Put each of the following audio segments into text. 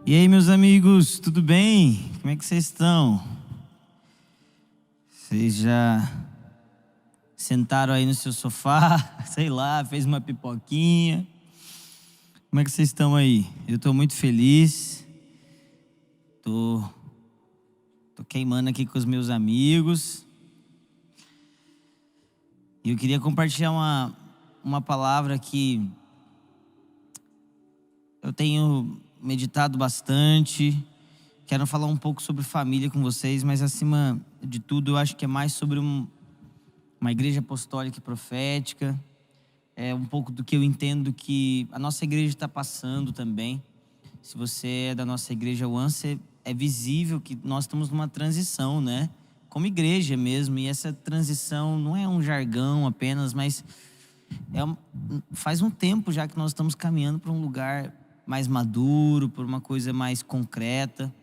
E aí, meus amigos, tudo bem? Como é que vocês estão? Vocês já sentaram aí no seu sofá, sei lá, fez uma pipoquinha? Como é que vocês estão aí? Eu estou muito feliz. Tô queimando aqui com os meus amigos. E eu queria compartilhar uma palavra que eu tenho meditado bastante. Quero falar um pouco sobre família com vocês, mas acima de tudo eu acho que é mais sobre uma igreja apostólica e profética. É um pouco do que eu entendo que a nossa igreja está passando também. Se você é da nossa igreja Once, é visível que nós estamos numa transição, né? Como igreja mesmo, e essa transição não é um jargão apenas, mas faz um tempo já que nós estamos caminhando para um lugar mais maduro, por uma coisa mais concreta.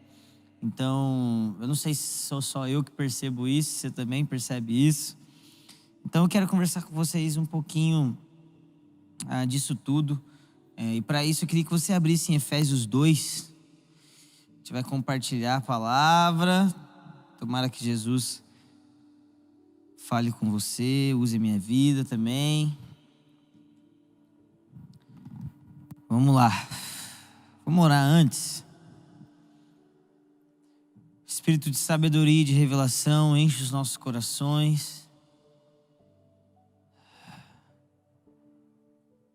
Então, eu não sei se sou só eu que percebo isso, você também percebe isso. Então, eu quero conversar com vocês um pouquinho disso tudo. E para isso, eu queria que você abrisse em Efésios 2. A gente vai compartilhar a palavra. Tomara que Jesus fale com você, use a minha vida também. Vamos lá. Vamos orar antes. Espírito de sabedoria e de revelação, enche os nossos corações.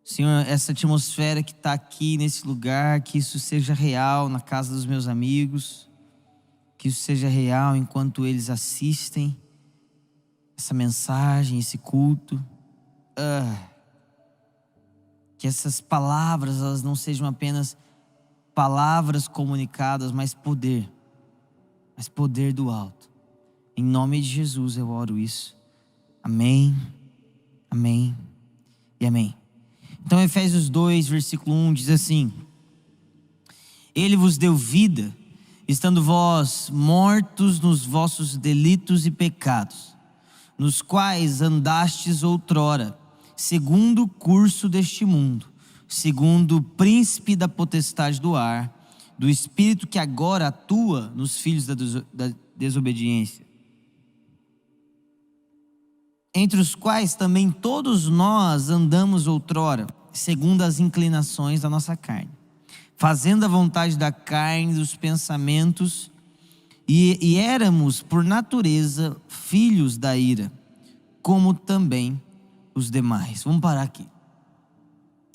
Senhor, essa atmosfera que está aqui nesse lugar, que isso seja real na casa dos meus amigos, que isso seja real enquanto eles assistem essa mensagem, esse culto. Que essas palavras, elas não sejam apenas palavras comunicadas, mas poder do alto. Em nome de Jesus eu oro isso. Amém, amém e amém. Então Efésios 2, versículo 1 diz assim: Ele vos deu vida, estando vós mortos nos vossos delitos e pecados, nos quais andastes outrora, segundo o curso deste mundo, segundo o príncipe da potestade do ar, do espírito que agora atua nos filhos da desobediência, entre os quais também todos nós andamos outrora, segundo as inclinações da nossa carne, fazendo a vontade da carne e dos pensamentos, e éramos por natureza filhos da ira, como também os demais. Vamos parar aqui.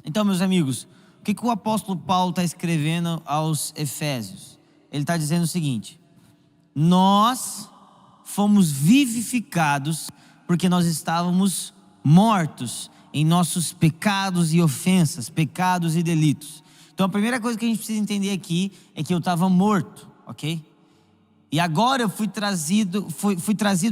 Então, meus amigos, o que o apóstolo Paulo está escrevendo aos Efésios? Ele está dizendo o seguinte: nós fomos vivificados porque nós estávamos mortos em nossos pecados e ofensas, pecados e delitos. Então a primeira coisa que a gente precisa entender aqui é que eu estava morto, ok? E agora eu fui trazido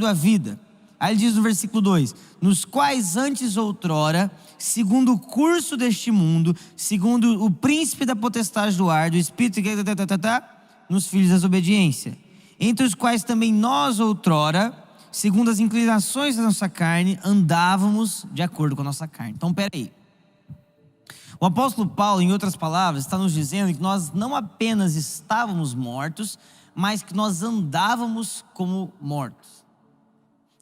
à vida. Aí ele diz no versículo 2: nos quais antes outrora, segundo o curso deste mundo, segundo o príncipe da potestade do ar, do espírito, nos filhos da desobediência, entre os quais também nós outrora, segundo as inclinações da nossa carne, andávamos de acordo com a nossa carne. Então peraí, o apóstolo Paulo, em outras palavras, está nos dizendo que nós não apenas estávamos mortos, mas que nós andávamos como mortos,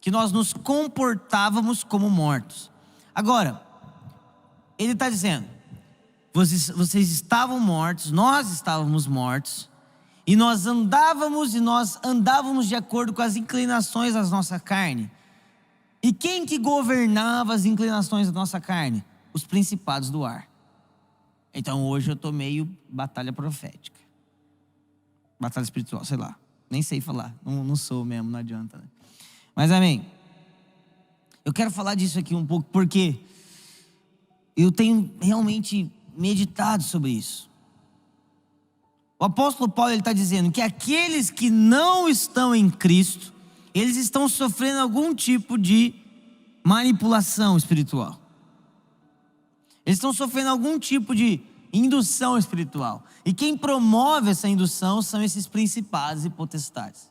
que nós nos comportávamos como mortos. Agora, ele está dizendo: vocês estavam mortos, nós estávamos mortos, e nós andávamos de acordo com as inclinações da nossa carne. E quem que governava as inclinações da nossa carne? Os principados do ar. Então hoje eu estou meio batalha profética, batalha espiritual, sei lá, nem sei falar, não sou mesmo, não adianta, né? Mas amém. Eu quero falar disso aqui um pouco, porque eu tenho realmente meditado sobre isso. O apóstolo Paulo está dizendo que aqueles que não estão em Cristo, eles estão sofrendo algum tipo de manipulação espiritual. Eles estão sofrendo algum tipo de indução espiritual. E quem promove essa indução são esses principados e potestades.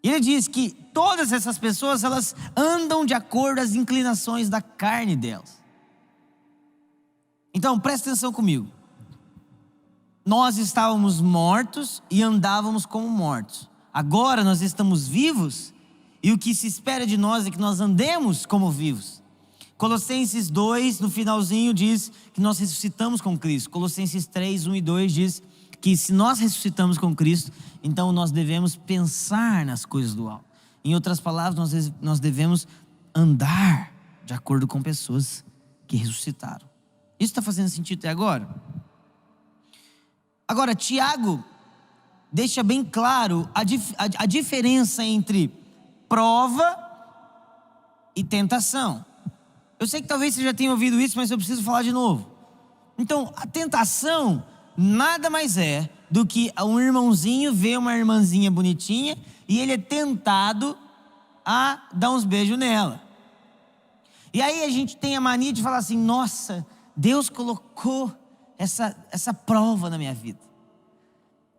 Ele diz que todas essas pessoas, elas andam de acordo às inclinações da carne delas. Então, presta atenção comigo. nós estávamos mortos e andávamos como mortos. Agora nós estamos vivos e o que se espera de nós é que nós andemos como vivos. Colossenses 2, no finalzinho, diz que nós ressuscitamos com Cristo. Colossenses 3, 1 e 2 diz que se nós ressuscitamos com Cristo, então nós devemos pensar nas coisas do alto. Em outras palavras, nós devemos andar de acordo com pessoas que ressuscitaram. Isso está fazendo sentido até agora? Agora, Tiago deixa bem claro a diferença entre prova e tentação. Eu sei que talvez você já tenha ouvido isso, mas eu preciso falar de novo. Então, a tentação nada mais é do que um irmãozinho vê uma irmãzinha bonitinha e ele é tentado a dar uns beijos nela. E aí a gente tem a mania de falar assim: nossa, Deus colocou essa prova na minha vida.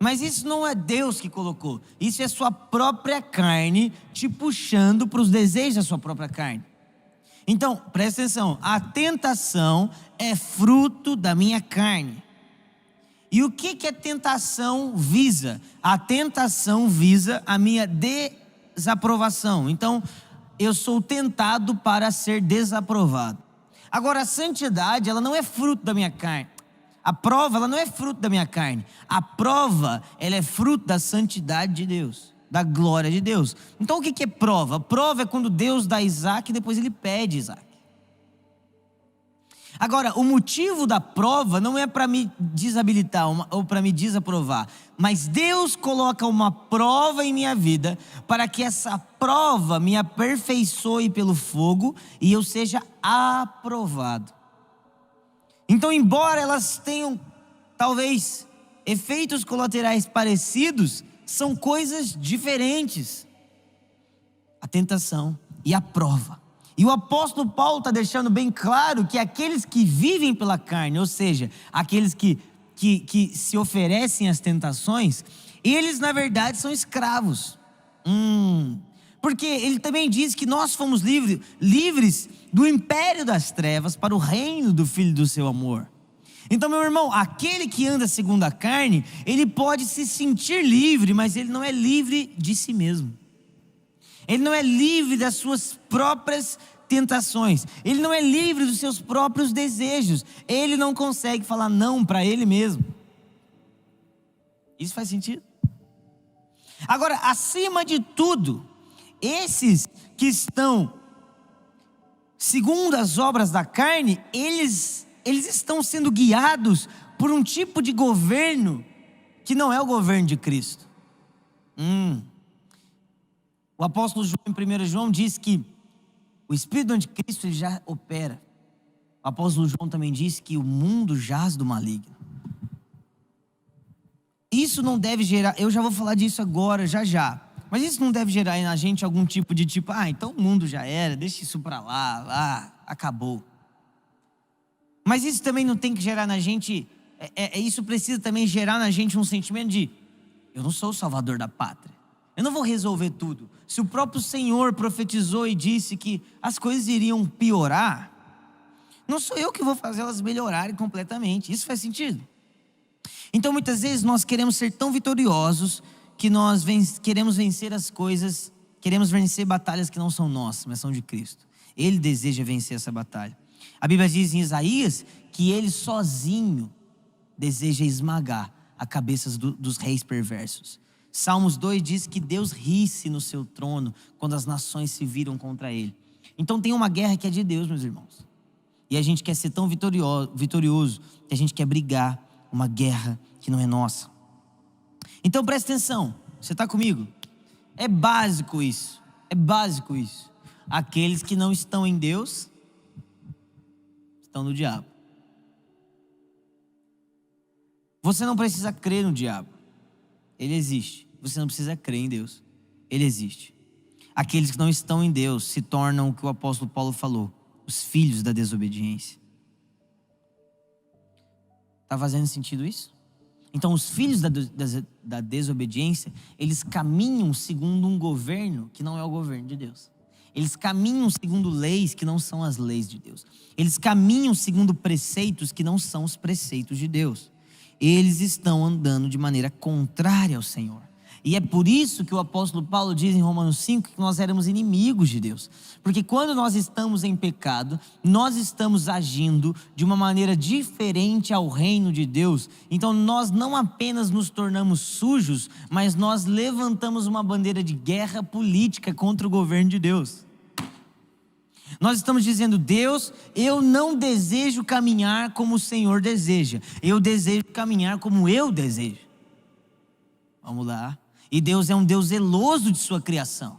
Mas isso não é Deus que colocou. Isso é sua própria carne te puxando para os desejos da sua própria carne. Então, presta atenção. A tentação é fruto da minha carne. E o que a tentação visa? A tentação visa a minha desaprovação. Então, eu sou tentado para ser desaprovado. Agora, a santidade, ela não é fruto da minha carne. A prova, ela não é fruto da minha carne. A prova, ela é fruto da santidade de Deus, da glória de Deus. Então o que é prova? Prova é quando Deus dá Isaac e depois ele pede Isaac. Agora, o motivo da prova não é para me desabilitar ou para me desaprovar, mas Deus coloca uma prova em minha vida para que essa prova me aperfeiçoe pelo fogo e eu seja aprovado. Então, embora elas tenham, talvez, efeitos colaterais parecidos, são coisas diferentes. A tentação e a prova. E o apóstolo Paulo está deixando bem claro que aqueles que vivem pela carne, ou seja, aqueles que se oferecem às tentações, eles na verdade são escravos. Porque ele também diz que nós fomos livres do império das trevas para o reino do Filho do seu amor. Então, meu irmão, aquele que anda segundo a carne, ele pode se sentir livre, mas ele não é livre de si mesmo. Ele não é livre das suas próprias tentações. Ele não é livre dos seus próprios desejos. Ele não consegue falar não para ele mesmo. Isso faz sentido? Agora, acima de tudo, esses que estão segundo as obras da carne, eles estão sendo guiados por um tipo de governo que não é o governo de Cristo. O apóstolo João, em 1 João, diz que o Espírito do Anticristo ele já opera. O apóstolo João também diz que o mundo jaz do maligno. Isso não deve gerar, eu já vou falar disso agora, já. Mas isso não deve gerar na gente algum tipo de então o mundo já era, deixa isso para lá, acabou. Mas isso também não tem que gerar na gente, isso precisa também gerar na gente um sentimento de: eu não sou o salvador da pátria, eu não vou resolver tudo. Se o próprio Senhor profetizou e disse que as coisas iriam piorar, não sou eu que vou fazer elas melhorarem completamente. Isso faz sentido? Então muitas vezes nós queremos ser tão vitoriosos que nós queremos vencer as coisas, queremos vencer batalhas que não são nossas, mas são de Cristo. Ele deseja vencer essa batalha. A Bíblia diz em Isaías que ele sozinho deseja esmagar a cabeça dos reis perversos. Salmos 2 diz que Deus ri-se no seu trono quando as nações se viram contra ele. Então tem uma guerra que é de Deus, meus irmãos. E a gente quer ser tão vitorioso que a gente quer brigar uma guerra que não é nossa. Então presta atenção, você está comigo? É básico isso. Aqueles que não estão em Deus, estão no diabo. Você não precisa crer no diabo, ele existe. Você não precisa crer em Deus, ele existe. Aqueles que não estão em Deus se tornam o que o apóstolo Paulo falou: os filhos da desobediência. Está fazendo sentido isso? Então os filhos da desobediência, eles caminham segundo um governo que não é o governo de Deus. Eles caminham segundo leis que não são as leis de Deus. Eles caminham segundo preceitos que não são os preceitos de Deus. eles estão andando de maneira contrária ao Senhor. E é por isso que o apóstolo Paulo diz em Romanos 5 que nós éramos inimigos de Deus. Porque quando nós estamos em pecado, nós estamos agindo de uma maneira diferente ao reino de Deus. Então nós não apenas nos tornamos sujos, mas nós levantamos uma bandeira de guerra política contra o governo de Deus. Nós estamos dizendo: Deus, eu não desejo caminhar como o Senhor deseja. Eu desejo caminhar como eu desejo. Vamos lá. E Deus é um Deus zeloso de sua criação.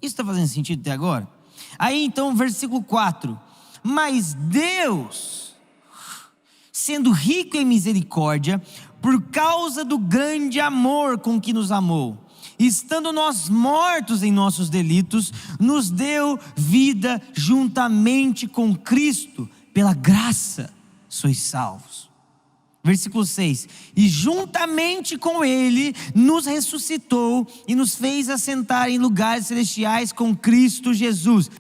Isso está fazendo sentido até agora? Aí então, versículo 4. Mas Deus, sendo rico em misericórdia, por causa do grande amor com que nos amou, estando nós mortos em nossos delitos, nos deu vida juntamente com Cristo. Pela graça sois salvos. Versículo 6, e juntamente com Ele nos ressuscitou e nos fez assentar em lugares celestiais com Cristo Jesus.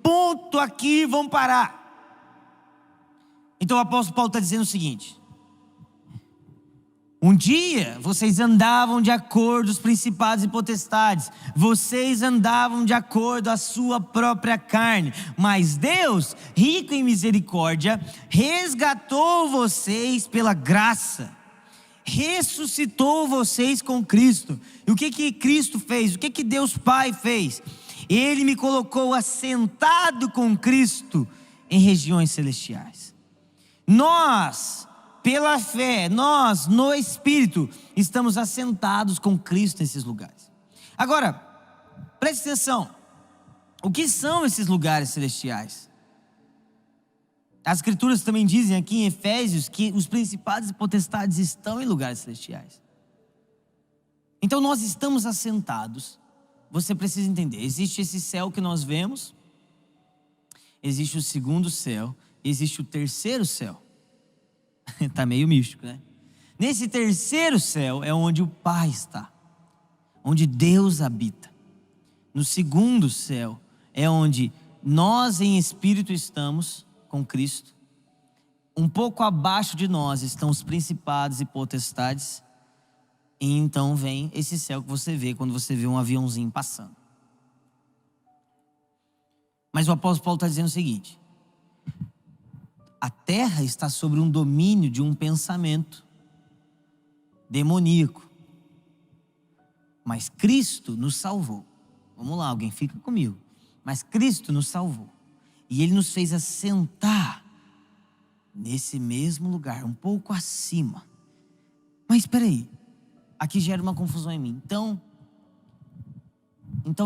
Ponto aqui, vamos parar. Então o apóstolo Paulo está dizendo o seguinte: um dia vocês andavam de acordo com os principados e potestades, vocês andavam de acordo com a sua própria carne, mas Deus, rico em misericórdia, resgatou vocês pela graça, ressuscitou vocês com Cristo. E o que Cristo fez? O que Deus Pai fez? Ele me colocou assentado com Cristo em regiões celestiais. Nós, pela fé, nós no Espírito estamos assentados com Cristo nesses lugares. Agora, preste atenção. O que são esses lugares celestiais? As Escrituras também dizem aqui em Efésios que os principados e potestades estão em lugares celestiais. Então nós estamos assentados. Você precisa entender, existe esse céu que nós vemos, existe o segundo céu, existe o terceiro céu. Está meio místico, né? Nesse terceiro céu é onde o Pai está, onde Deus habita. No segundo céu é onde nós em espírito estamos com Cristo. Um pouco abaixo de nós estão os principados e potestades. E então vem esse céu que você vê quando você vê um aviãozinho passando. Mas o apóstolo Paulo está dizendo o seguinte: a terra está sobre um domínio de um pensamento demoníaco. Mas Cristo nos salvou. Vamos lá, alguém fica comigo. Mas Cristo nos salvou. E Ele nos fez assentar nesse mesmo lugar, um pouco acima. Mas espera aí, aqui gera uma confusão em mim. Então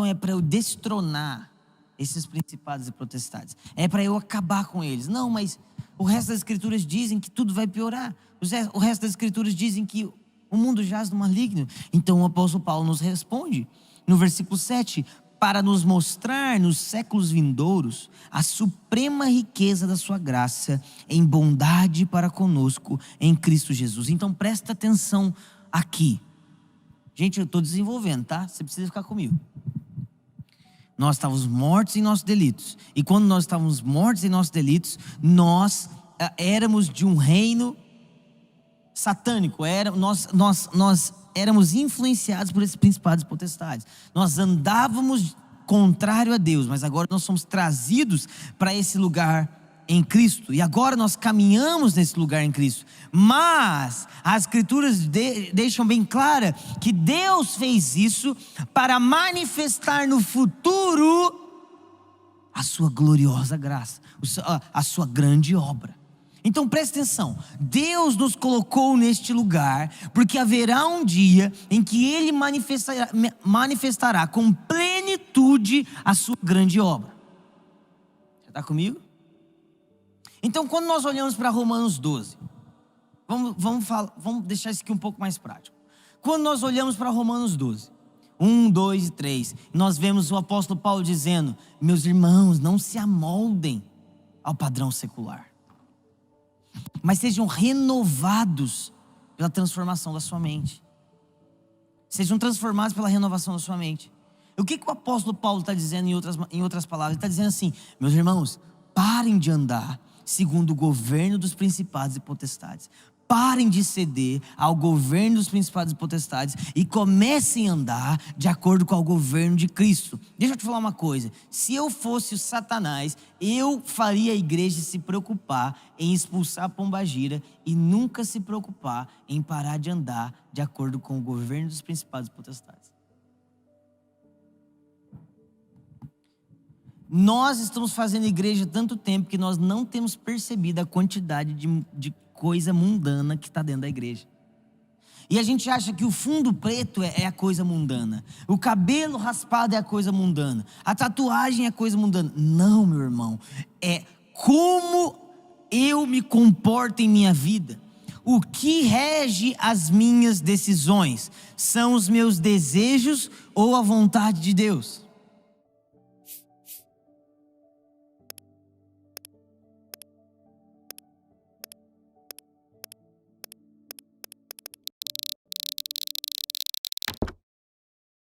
é para eu destronar esses principados e potestades. É para eu acabar com eles. Não, mas o resto das Escrituras dizem que tudo vai piorar. O resto das Escrituras dizem que o mundo jaz no maligno. Então o apóstolo Paulo nos responde no versículo 7: para nos mostrar nos séculos vindouros a suprema riqueza da sua graça em bondade para conosco em Cristo Jesus. Então presta atenção aqui. Gente, eu estou desenvolvendo, tá? Você precisa ficar comigo. Nós estávamos mortos em nossos delitos. E quando nós estávamos mortos em nossos delitos, nós éramos de um reino satânico. Nós éramos influenciados por esses principados e potestades. Nós andávamos contrário a Deus, mas agora nós somos trazidos para esse lugar em Cristo. E agora nós caminhamos nesse lugar em Cristo. Mas as Escrituras deixam bem clara que Deus fez isso para manifestar no futuro a sua gloriosa graça, a sua grande obra. Então preste atenção, Deus nos colocou neste lugar porque haverá um dia em que Ele manifestará com plenitude a sua grande obra. Você está comigo? Então quando nós olhamos para Romanos 12, vamos deixar isso aqui um pouco mais prático. Quando nós olhamos para Romanos 12, 1, 2 e 3, nós vemos o apóstolo Paulo dizendo: meus irmãos, não se amoldem ao padrão secular, mas sejam renovados pela transformação da sua mente. Sejam transformados pela renovação da sua mente. O que o apóstolo Paulo está dizendo em outras palavras? Ele está dizendo assim: meus irmãos, parem de andar segundo o governo dos principados e potestades. parem de ceder ao governo dos principados e potestades e comecem a andar de acordo com o governo de Cristo. Deixa eu te falar uma coisa: se eu fosse o Satanás, eu faria a igreja se preocupar em expulsar a pombagira e nunca se preocupar em parar de andar de acordo com o governo dos principados e potestades. Nós estamos fazendo igreja há tanto tempo que nós não temos percebido a quantidade de coisa mundana que está dentro da igreja. E a gente acha que o fundo preto é a coisa mundana, o cabelo raspado é a coisa mundana, a tatuagem é a coisa mundana. Não, meu irmão, é como eu me comporto em minha vida. O que rege as minhas decisões? São os meus desejos ou a vontade de Deus?